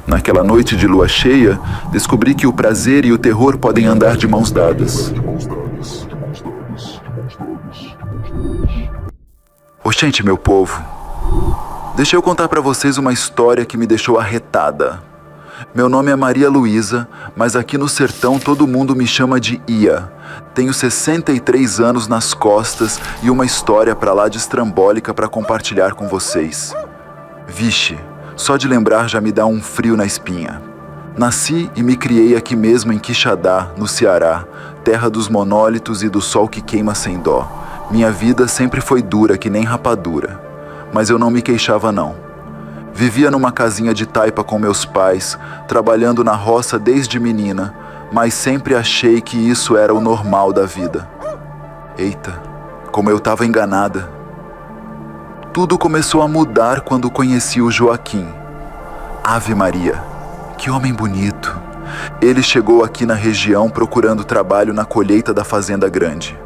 Naquela noite de lua cheia, descobri que o prazer e o terror podem andar de mãos dadas. Oxente, meu povo, deixa eu contar pra vocês uma história que me deixou arretada. Meu nome é Maria Luísa, mas aqui no sertão todo mundo me chama de Ia. Tenho 63 anos nas costas e uma história pra lá de estrambólica pra compartilhar com vocês. Vixe, só de lembrar já me dá um frio na espinha. Nasci e me criei aqui mesmo em Quixadá, no Ceará, terra dos monólitos e do sol que queima sem dó. Minha vida sempre foi dura que nem rapadura, mas eu não me queixava não. Vivia numa casinha de taipa com meus pais, trabalhando na roça desde menina, mas sempre achei que isso era o normal da vida. Eita, como eu estava enganada. Tudo começou a mudar quando conheci o Joaquim. Ave Maria, que homem bonito. Ele chegou aqui na região procurando trabalho na colheita da fazenda grande.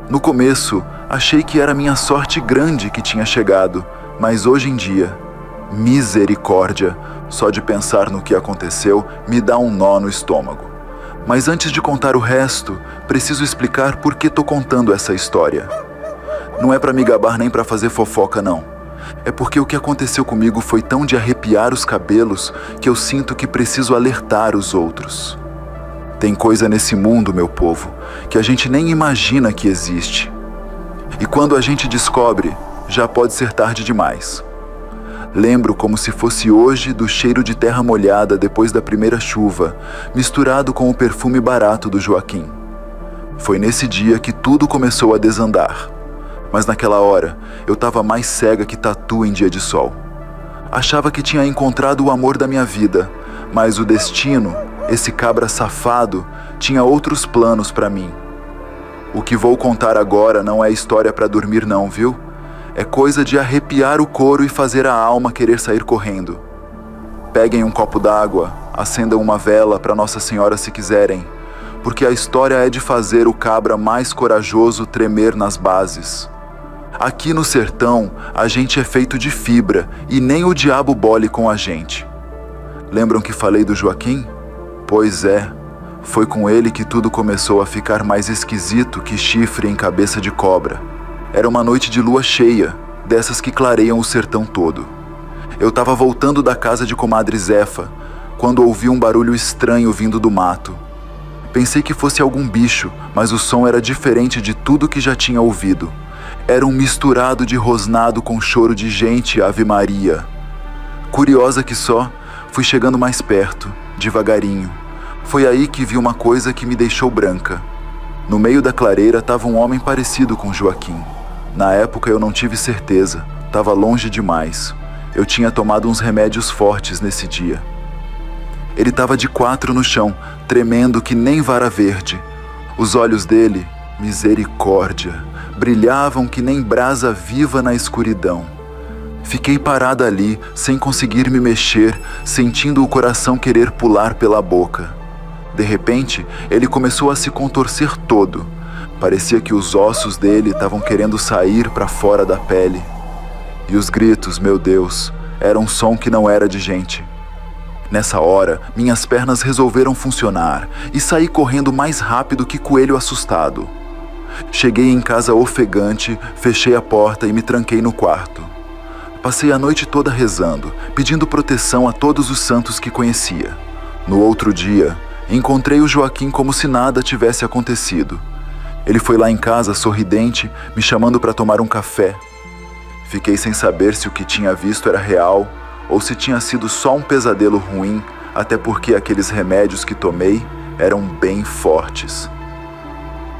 No começo, achei que era minha sorte grande que tinha chegado, mas hoje em dia, misericórdia, só de pensar no que aconteceu me dá um nó no estômago. Mas antes de contar o resto, preciso explicar por que tô contando essa história. Não é pra me gabar nem pra fazer fofoca, não. É porque o que aconteceu comigo foi tão de arrepiar os cabelos que eu sinto que preciso alertar os outros. Tem coisa nesse mundo, meu povo, que a gente nem imagina que existe. E quando a gente descobre, já pode ser tarde demais. Lembro como se fosse hoje do cheiro de terra molhada depois da primeira chuva, misturado com o perfume barato do Joaquim. Foi nesse dia que tudo começou a desandar. Mas naquela hora, eu estava mais cega que tatu em dia de sol. Achava que tinha encontrado o amor da minha vida, mas o destino, esse cabra safado, tinha outros planos para mim. O que vou contar agora não é história para dormir não, viu? É coisa de arrepiar o couro e fazer a alma querer sair correndo. Peguem um copo d'água, acendam uma vela para Nossa Senhora se quiserem, porque a história é de fazer o cabra mais corajoso tremer nas bases. Aqui no sertão, a gente é feito de fibra e nem o diabo bole com a gente. Lembram que falei do Joaquim? Pois é, foi com ele que tudo começou a ficar mais esquisito que chifre em cabeça de cobra. Era uma noite de lua cheia, dessas que clareiam o sertão todo. Eu estava voltando da casa de comadre Zefa, quando ouvi um barulho estranho vindo do mato. Pensei que fosse algum bicho, mas o som era diferente de tudo que já tinha ouvido. Era um misturado de rosnado com choro de gente, Ave Maria. Curiosa que só, fui chegando mais perto, devagarinho. Foi aí que vi uma coisa que me deixou branca. No meio da clareira estava um homem parecido com Joaquim. Na época eu não tive certeza, estava longe demais. Eu tinha tomado uns remédios fortes nesse dia. Ele estava de quatro no chão, tremendo que nem vara verde. Os olhos dele, misericórdia, brilhavam que nem brasa viva na escuridão. Fiquei parada ali, sem conseguir me mexer, sentindo o coração querer pular pela boca. De repente, ele começou a se contorcer todo. Parecia que os ossos dele estavam querendo sair para fora da pele. E os gritos, meu Deus, era um som que não era de gente. Nessa hora, minhas pernas resolveram funcionar e saí correndo mais rápido que coelho assustado. Cheguei em casa ofegante, fechei a porta e me tranquei no quarto. Passei a noite toda rezando, pedindo proteção a todos os santos que conhecia. No outro dia, encontrei o Joaquim como se nada tivesse acontecido. Ele foi lá em casa sorridente, me chamando para tomar um café. Fiquei sem saber se o que tinha visto era real ou se tinha sido só um pesadelo ruim, até porque aqueles remédios que tomei eram bem fortes.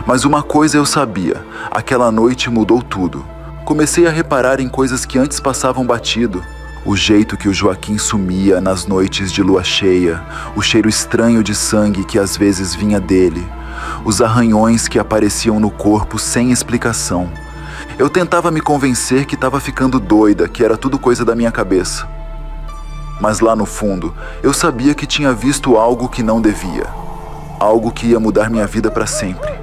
Mas uma coisa eu sabia, aquela noite mudou tudo. Comecei a reparar em coisas que antes passavam batido. O jeito que o Joaquim sumia nas noites de lua cheia, o cheiro estranho de sangue que às vezes vinha dele, os arranhões que apareciam no corpo sem explicação. Eu tentava me convencer que estava ficando doida, que era tudo coisa da minha cabeça. Mas lá no fundo, eu sabia que tinha visto algo que não devia. Algo que ia mudar minha vida para sempre.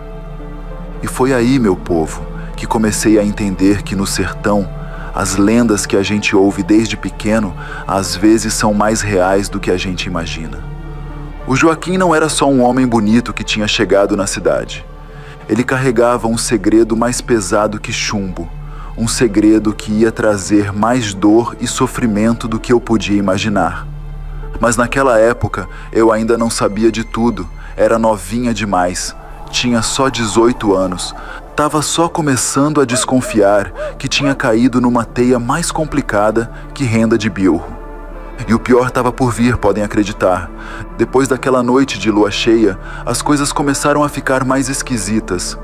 E foi aí, meu povo, que comecei a entender que no sertão As lendas que a gente ouve desde pequeno, às vezes são mais reais do que a gente imagina. O Joaquim não era só um homem bonito que tinha chegado na cidade. Ele carregava um segredo mais pesado que chumbo, um segredo que ia trazer mais dor e sofrimento do que eu podia imaginar. Mas naquela época eu ainda não sabia de tudo, era novinha demais, tinha só 18 anos, estava só começando a desconfiar que tinha caído numa teia mais complicada que renda de bilro. E o pior estava por vir, podem acreditar. Depois daquela noite de lua cheia, as coisas começaram a ficar mais esquisitas.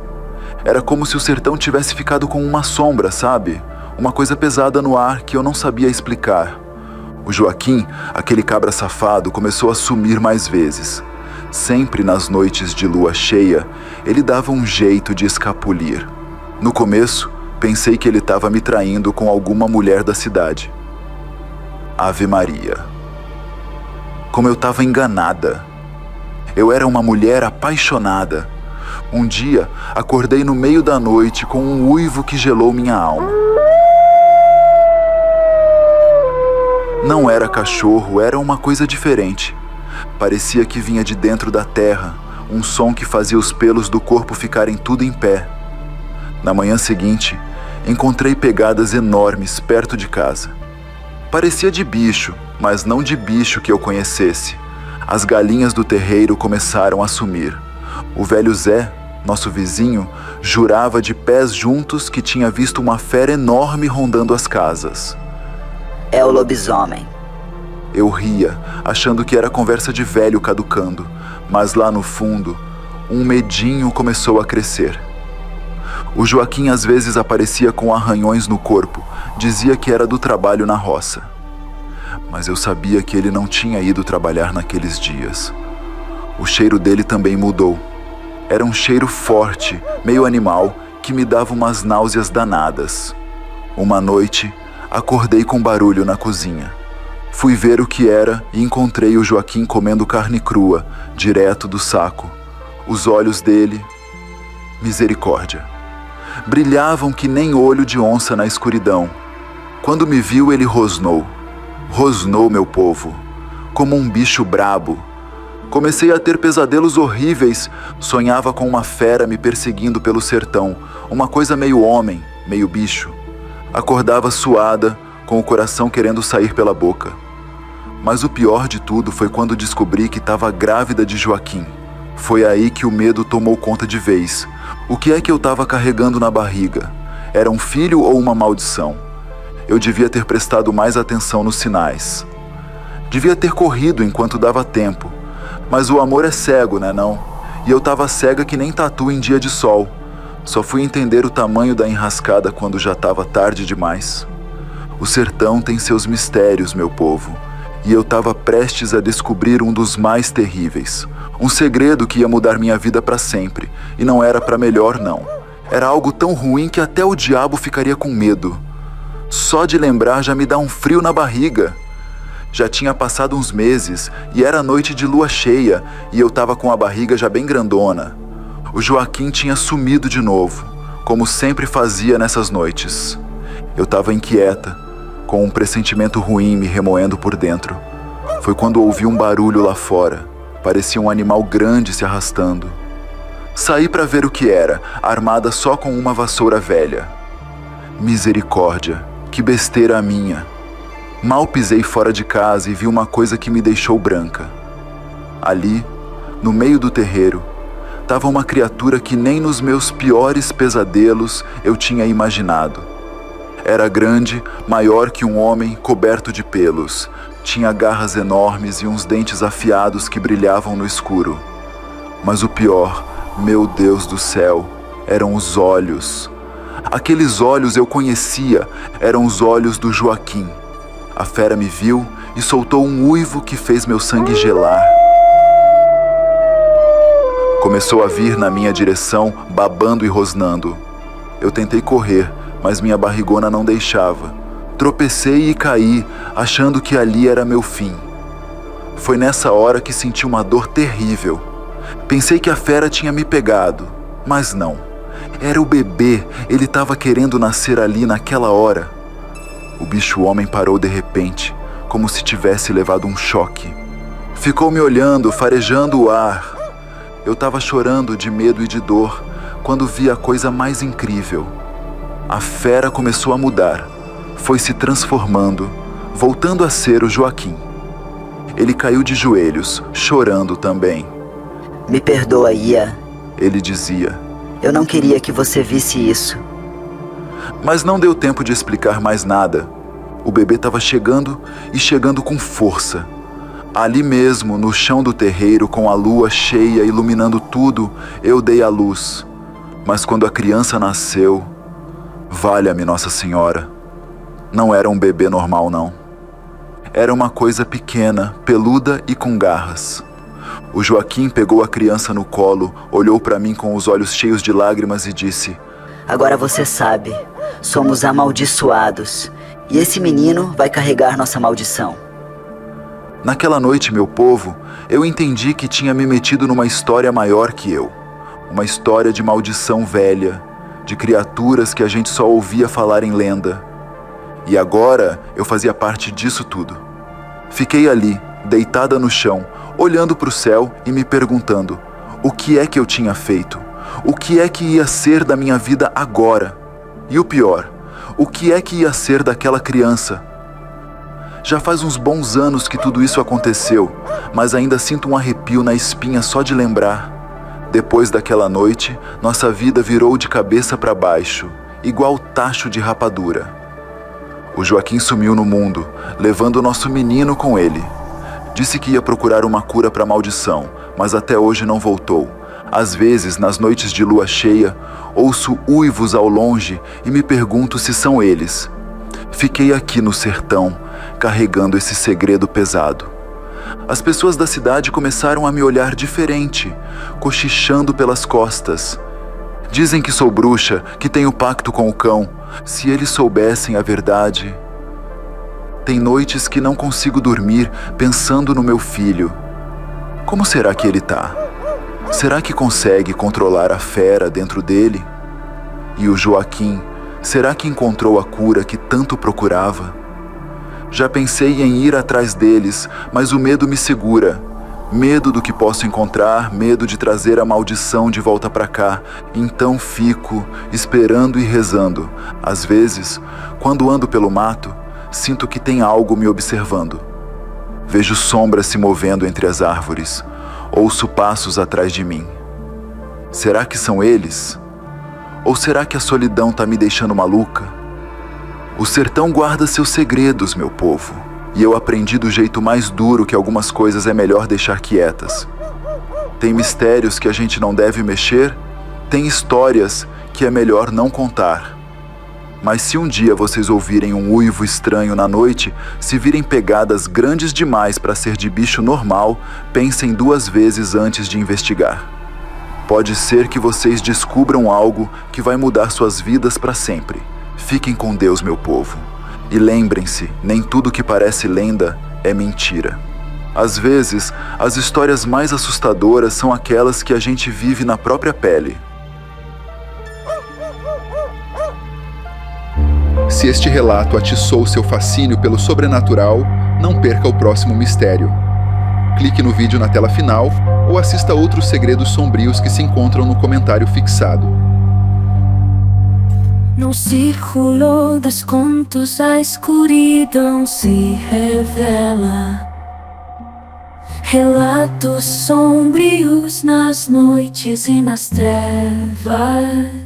Era como se o sertão tivesse ficado com uma sombra, sabe? Uma coisa pesada no ar que eu não sabia explicar. O Joaquim, aquele cabra safado, começou a sumir mais vezes. Sempre nas noites de lua cheia, ele dava um jeito de escapulir. No começo, pensei que ele estava me traindo com alguma mulher da cidade. Ave Maria. Como eu estava enganada. Eu era uma mulher apaixonada. Um dia, acordei no meio da noite com um uivo que gelou minha alma. Não era cachorro, era uma coisa diferente. Parecia que vinha de dentro da terra, um som que fazia os pelos do corpo ficarem tudo em pé. Na manhã seguinte, encontrei pegadas enormes perto de casa. Parecia de bicho, mas não de bicho que eu conhecesse. As galinhas do terreiro começaram a sumir. O velho Zé, nosso vizinho, jurava de pés juntos que tinha visto uma fera enorme rondando as casas. É o lobisomem. Eu ria, achando que era conversa de velho caducando, mas lá no fundo, um medinho começou a crescer. O Joaquim às vezes aparecia com arranhões no corpo, dizia que era do trabalho na roça. Mas eu sabia que ele não tinha ido trabalhar naqueles dias. O cheiro dele também mudou. Era um cheiro forte, meio animal, que me dava umas náuseas danadas. Uma noite, acordei com barulho na cozinha. Fui ver o que era e encontrei o Joaquim comendo carne crua, direto do saco. Os olhos dele... misericórdia. Brilhavam que nem olho de onça na escuridão. Quando me viu, ele rosnou. Rosnou, meu povo, como um bicho brabo. Comecei a ter pesadelos horríveis. Sonhava com uma fera me perseguindo pelo sertão, uma coisa meio homem, meio bicho. Acordava suada, com o coração querendo sair pela boca. Mas o pior de tudo foi quando descobri que estava grávida de Joaquim. Foi aí que o medo tomou conta de vez. O que é que eu estava carregando na barriga? Era um filho ou uma maldição? Eu devia ter prestado mais atenção nos sinais. Devia ter corrido enquanto dava tempo. Mas o amor é cego, né não? E eu estava cega que nem tatu em dia de sol. Só fui entender o tamanho da enrascada quando já estava tarde demais. O sertão tem seus mistérios, meu povo. E eu estava prestes a descobrir um dos mais terríveis. Um segredo que ia mudar minha vida para sempre. E não era para melhor, não. Era algo tão ruim que até o diabo ficaria com medo. Só de lembrar já me dá um frio na barriga. Já tinha passado uns meses e era noite de lua cheia e eu estava com a barriga já bem grandona. O Joaquim tinha sumido de novo, como sempre fazia nessas noites. Eu estava inquieta, com um pressentimento ruim me remoendo por dentro. Foi quando ouvi um barulho lá fora. Parecia um animal grande se arrastando. Saí para ver o que era, armada só com uma vassoura velha. Misericórdia, que besteira a minha. Mal pisei fora de casa e vi uma coisa que me deixou branca. Ali, no meio do terreiro, estava uma criatura que nem nos meus piores pesadelos eu tinha imaginado. Era grande, maior que um homem, coberto de pelos. Tinha garras enormes e uns dentes afiados que brilhavam no escuro. Mas o pior, meu Deus do céu, eram os olhos. Aqueles olhos eu conhecia, eram os olhos do Joaquim. A fera me viu e soltou um uivo que fez meu sangue gelar. Começou a vir na minha direção, babando e rosnando. Eu tentei correr, mas minha barrigona não deixava. Tropecei e caí, achando que ali era meu fim. Foi nessa hora que senti uma dor terrível. Pensei que a fera tinha me pegado, mas não. Era o bebê, ele estava querendo nascer ali naquela hora. O bicho-homem parou de repente, como se tivesse levado um choque. Ficou me olhando, farejando o ar. Eu estava chorando de medo e de dor quando vi a coisa mais incrível. A fera começou a mudar, foi se transformando, voltando a ser o Joaquim. Ele caiu de joelhos, chorando também. Me perdoa, Ia. Ele dizia. Eu não queria que você visse isso. Mas não deu tempo de explicar mais nada. O bebê estava chegando e chegando com força. Ali mesmo, no chão do terreiro, com a lua cheia iluminando tudo, eu dei a luz. Mas quando a criança nasceu, valha-me Nossa Senhora, não era um bebê normal, não. Era uma coisa pequena, peluda e com garras. O Joaquim pegou a criança no colo, olhou para mim com os olhos cheios de lágrimas e disse: Agora você sabe, somos amaldiçoados, e esse menino vai carregar nossa maldição. Naquela noite, meu povo, eu entendi que tinha me metido numa história maior que eu. Uma história de maldição velha, de criaturas que a gente só ouvia falar em lenda. E agora eu fazia parte disso tudo. Fiquei ali, deitada no chão, olhando para o céu e me perguntando: o que é que eu tinha feito? O que é que ia ser da minha vida agora? E o pior, o que é que ia ser daquela criança? Já faz uns bons anos que tudo isso aconteceu, mas ainda sinto um arrepio na espinha só de lembrar. Depois daquela noite, nossa vida virou de cabeça para baixo, igual tacho de rapadura. O Joaquim sumiu no mundo, levando o nosso menino com ele. Disse que ia procurar uma cura para a maldição, mas até hoje não voltou. Às vezes, nas noites de lua cheia, ouço uivos ao longe e me pergunto se são eles. Fiquei aqui no sertão, carregando esse segredo pesado. As pessoas da cidade começaram a me olhar diferente, cochichando pelas costas. Dizem que sou bruxa, que tenho pacto com o cão. Se eles soubessem a verdade... Tem noites que não consigo dormir pensando no meu filho. Como será que ele tá? Será que consegue controlar a fera dentro dele? E o Joaquim, será que encontrou a cura que tanto procurava? Já pensei em ir atrás deles, mas o medo me segura. Medo do que posso encontrar, medo de trazer a maldição de volta para cá. Então fico esperando e rezando. Às vezes, quando ando pelo mato, sinto que tem algo me observando. Vejo sombras se movendo entre as árvores. Ouço passos atrás de mim. Será que são eles? Ou será que a solidão tá me deixando maluca? O sertão guarda seus segredos, meu povo. E eu aprendi do jeito mais duro que algumas coisas é melhor deixar quietas. Tem mistérios que a gente não deve mexer, tem histórias que é melhor não contar. Mas se um dia vocês ouvirem um uivo estranho na noite, se virem pegadas grandes demais para ser de bicho normal, pensem 2 vezes antes de investigar. Pode ser que vocês descubram algo que vai mudar suas vidas para sempre. Fiquem com Deus, meu povo. E lembrem-se, nem tudo que parece lenda é mentira. Às vezes, as histórias mais assustadoras são aquelas que a gente vive na própria pele. Se este relato atiçou seu fascínio pelo sobrenatural, não perca o próximo mistério. Clique no vídeo na tela final ou assista outros segredos sombrios que se encontram no comentário fixado. No círculo das contos a escuridão se revela. Relatos sombrios nas noites e nas trevas.